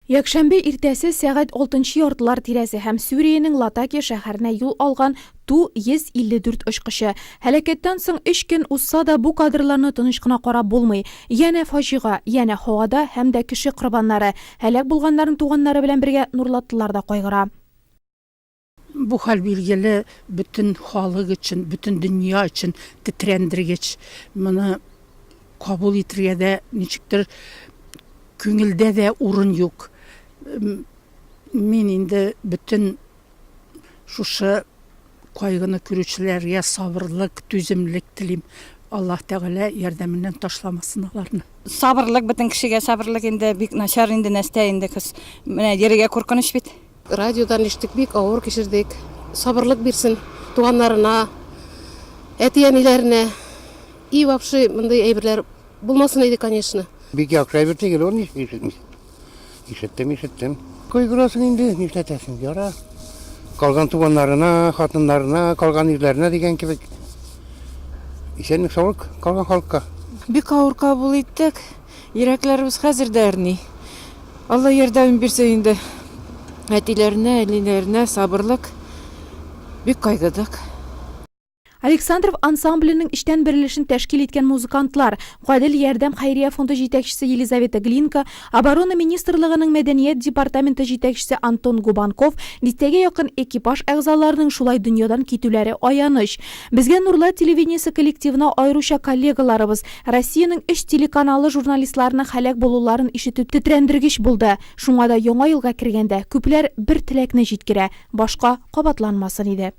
Якшәмбе иртәсе сәгать 6 яртылар тирәсе һәм Сүриянең Латакия шәһәренә юл алган Ту-154 очкычы. Һәлакәттән соң 3 көн узса да бу кадрларны тыныч кына карап булмый. Янә фаҗига, янә һавада һәм дә кеше корбаннары. Һәлак булганнарның туганнары белән бергә Нурлаттылар да кайгыра. Бу хәл билгеле бөтен халык өчен, бөтен дөнья өчен тетрәндергеч. Моны кабул итәргә дә ничектер күңелдә дә урын юк. Мин инде бөтен шушы кайгыны күрүчеләргә сабырлык, түземлек телим. Аллаһ Тәгалә ярдәменнән ташламасын аларны. Сабырлык бөтен кешегә сабырлык инде бик начар инде нәрсә инде кыз. Менә йөрергә куркыныч бит. Радиодан иштек, бик авыр кичердек. Сабырлык бирсен туганнарына, әти-әниләренә. И вообще мындай әйберләр булмасын иде, конечно. Бик яхшы әйбер түгел, ул ишеттем. Кайгырасың инде, нишләтәсең, яра. Калган туганнарына, хатыннарына, калган ирләренә дигән кебек. Исәнлек саулык калган халыкка. Бик авыр кабул иттек. Йөрәкләребез хәзер дә әрни. Алла ярдәм бирсә инде. Әтиләренә, әниләренә сабырлык. Бик кайгыдык. Александров ансамбленең эштән берилешен тәшкил иткән музыкантлар, Гадел ярдәм хәйрия фонды җитәкчесе Елизавета Глинка, Оборона министрлыгының мәдәният департаменты җитәкчесе Антон Губанков, дистәгә якын экипаж әгъзаларының шулай дөньядан китүләре аяныч. Безгә Нурлат телевидениесе коллективына аеруча коллегаларыбыз, Россиянең 3 телеканалы журналистларының һәлак булуларын ишетү тетрәндергеч булды. Шуңа да яңа елга кергәндә күпләр бер теләкне җиткерә, башка кабатланмасын иде.